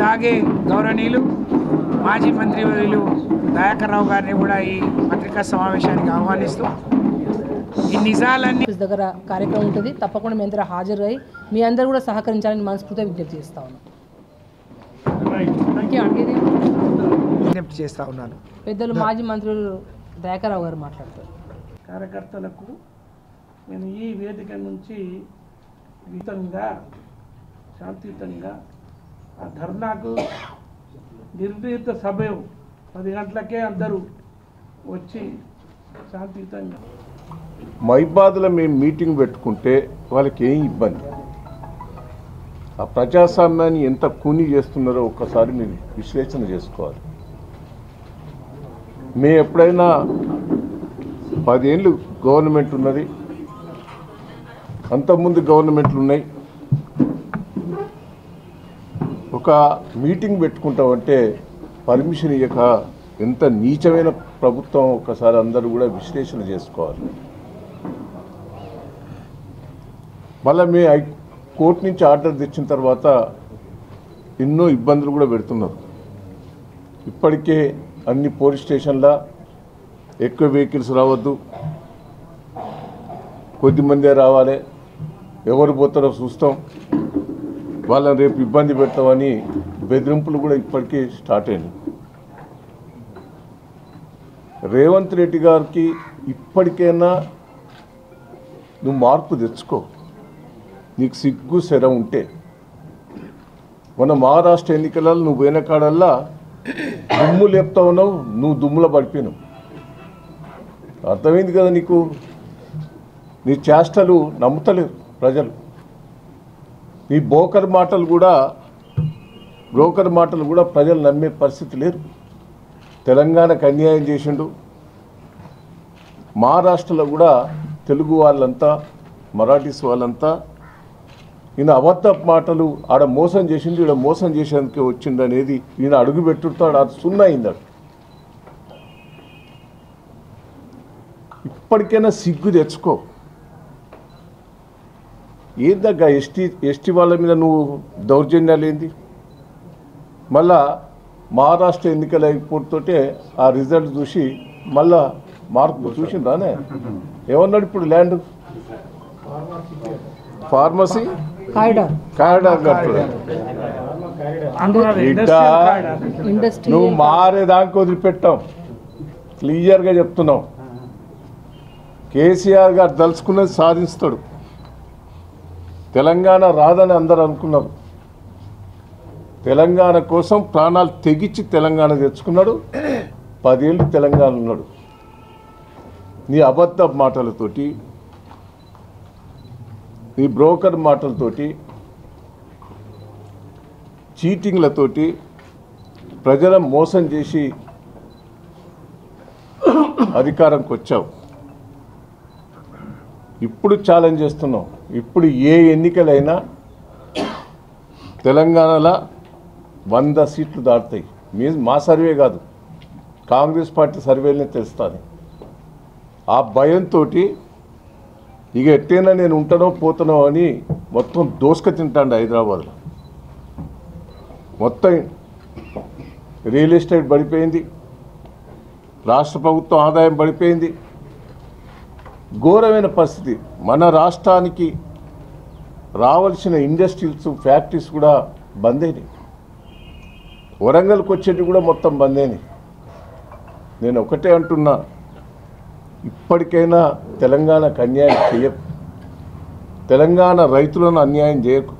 దాగే గౌరవనీయులు మాజీ మంత్రివర్యులు దయాకర్ రావు గారిని కూడా ఈ పత్రికా సమావేశానికి ఆహ్వానిస్తూ ఈ నిజాలన్నీ దగ్గర కార్యక్రమం ఉంటుంది. తప్పకుండా మీ అందరూ హాజరై మీ అందరూ కూడా సహకరించాలని మనస్ఫూర్తిగా విజ్ఞప్తి చేస్తా ఉన్నాను. విజ్ఞప్తి చేస్తా ఉన్నాను. పెద్దలు మాజీ మంత్రులు దయాకర్ రావు గారు మాట్లాడతారు. కార్యకర్తలకు నేను ఈ వేదిక నుంచి వితంగా శాంతియుతంగా ఆ ధర్నాకు నిర్ణీత సభ 10 గంటలకే అందరూ వచ్చి శాంతియుతంగా మైబాద్లో మేము మీటింగ్ పెట్టుకుంటే వాళ్ళకి ఏం ఇబ్బంది, ఆ ప్రజాస్వామ్యాన్ని ఎంత కూని చేస్తున్నారో ఒక్కసారి మీరు విశ్లేషణ చేసుకోవాలి. మేము ఎప్పుడైనా 10 ఏళ్ళు గవర్నమెంట్ ఉన్నది, అంతకుముందు గవర్నమెంట్లు ఉన్నాయి, ఒక మీటింగ్ పెట్టుకుంటామంటే పర్మిషన్ ఇవ్వక ఎంత నీచమైన ప్రభుత్వం ఒకసారి అందరూ కూడా విశ్లేషణ చేసుకోవాలి. మళ్ళీ మీ కోర్టు నుంచి ఆర్డర్ తెచ్చిన తర్వాత ఎన్నో ఇబ్బందులు కూడా పెడుతున్నారు. ఇప్పటికే అన్ని పోలీస్ స్టేషన్ల ఎక్కువ వెహికల్స్ రావద్దు, కొద్దిమందే రావాలి, ఎవరు పోతారో చూస్తాం, వాళ్ళని రేపు ఇబ్బంది పెడతామని బెదిరింపులు కూడా ఇప్పటికీ స్టార్ట్ అయినాయి. రేవంత్ రెడ్డి గారికి ఇప్పటికైనా నువ్వు మార్పు తెచ్చుకో, నీకు సిగ్గు శర ఉంటే. మన మహారాష్ట్ర ఎన్నికలలో నువ్వు పోయిన కాడల్లా దుమ్ము లేపుతా ఉన్నావు, నువ్వు దుమ్ములో పడిపోయినావు. అర్థమైంది కదా నీకు, నీ చేష్టలు నమ్ముతలేరు ప్రజలు. నీ బ్రోకర్ మాటలు కూడా ప్రజలు నమ్మే పరిస్థితి లేరు. తెలంగాణకు అన్యాయం చేసిండు, మహారాష్ట్రలో కూడా తెలుగు వాళ్ళంతా మరాఠీస్ వాళ్ళంతా ఈయన అబద్ధ మాటలు ఆడ మోసం చేసిండు, ఈడ మోసం చేసేందుకే వచ్చిండు అనేది ఈయన అడుగు పెట్టుతాడు, అది సున్నా అయిందాడు. ఇప్పటికైనా సిగ్గు తెచ్చుకో. ఏందగ్గ ఎస్టీ వాళ్ళ మీద నువ్వు దౌర్జన్యాలు ఏంది? మళ్ళా మహారాష్ట్ర ఎన్నికల అయిపోతోటే ఆ రిజల్ట్ చూసి మళ్ళా మార్పు చూసిందానే ఏమన్నాడు? ఇప్పుడు ల్యాండ్ ఫార్మసీ కారిడార్ కట్టుడు, నువ్వు మారేదానికి వదిలిపెట్టాం. క్లియర్గా చెప్తున్నాం, కేసీఆర్ గారు దలుచుకున్నది సాధిస్తాడు. తెలంగాణ రాదని అందరూ అనుకున్నారు, తెలంగాణ కోసం ప్రాణాలు తెగించి తెలంగాణ తెచ్చుకున్నాడు. 10 ఏళ్ళు తెలంగాణ ఉన్నాడు. నీ అబద్ధ మాటలతోటి, నీ బ్రోకర్ మాటలతోటి, చీటింగ్లతోటి ప్రజలను మోసం చేసి అధికారంకి వచ్చావు. ఇప్పుడు ఛాలెంజ్ చేస్తున్నాం, ఇప్పుడు ఏ ఎన్నికలైనా తెలంగాణలో 100 సీట్లు దాటుతాయి. మా సర్వే కాదు, కాంగ్రెస్ పార్టీ సర్వేలనే తెలుస్తుంది. ఆ భయంతో ఇక ఎట్టైనా నేను ఉంటానో పోతానో అని మొత్తం దోసుక తింటాండి. హైదరాబాద్లో మొత్తం రియల్ ఎస్టేట్ పడిపోయింది, రాష్ట్ర ప్రభుత్వం ఆదాయం పడిపోయింది, ఘోరమైన పరిస్థితి. మన రాష్ట్రానికి రావాల్సిన ఇండస్ట్రీస్ ఫ్యాక్టరీస్ కూడా బంద్ అయినాయి, వరంగల్కి వచ్చేటివి కూడా మొత్తం బంద్ అయినాయి. నేను ఒకటే అంటున్నా, ఇప్పటికైనా తెలంగాణకు అన్యాయం చేయకు, తెలంగాణ రైతులను అన్యాయం చేయకు,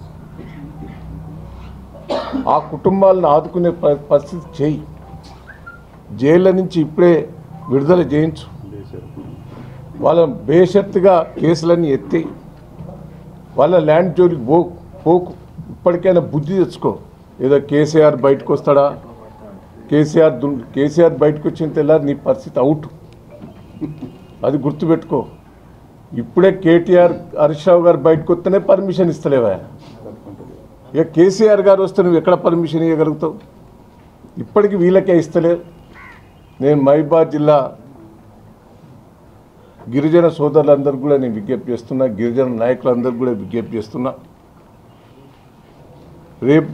ఆ కుటుంబాలను ఆదుకునే పరిస్థితి చేయి. జైళ్ళ నుంచి ఇప్పుడే విడుదల చేయించు, వాళ్ళ బేషరతుగా కేసులన్నీ ఎత్తి వాళ్ళ ల్యాండ్ జోలికి పోకు. ఇప్పటికైనా బుద్ధి తెచ్చుకో. ఏదో కేసీఆర్ బయటకు వస్తాడా, కేసీఆర్ బయటకు వచ్చిన తెల్లారి నీ పరిస్థితి అవుట్, అది గుర్తుపెట్టుకో. ఇప్పుడే కేటీఆర్ హరీష్ రావు గారు బయటకు వస్తేనే పర్మిషన్ ఇస్తలేవా? ఇక కేసీఆర్ గారు వస్తే నువ్వు ఎక్కడ పర్మిషన్ ఇవ్వగలుగుతావు? ఇప్పటికీ వీళ్ళకే ఇస్తలేవు. నేను మహబూబాబాద్ జిల్లా గిరిజన సోదరులందరికీ కూడా నేను విజ్ఞప్తి చేస్తున్నా, గిరిజన నాయకులందరికీ కూడా విజ్ఞప్తి చేస్తున్నా. రేపు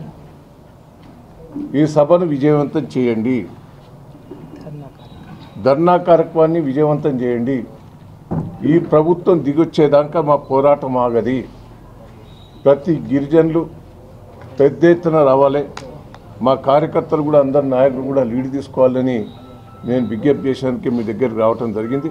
ఈ సభను విజయవంతం చేయండి, ధర్నా కార్యక్రమాన్ని విజయవంతం చేయండి. ఈ ప్రభుత్వం దిగొచ్చేదాకా మా పోరాటం ఆగది. ప్రతి గిరిజనులు పెద్ద ఎత్తున రావాలి. మా కార్యకర్తలు కూడా అందరు నాయకులు కూడా లీడ్ తీసుకోవాలని నేను విజ్ఞప్తి చేసేందుకు మీ దగ్గరికి రావడం జరిగింది.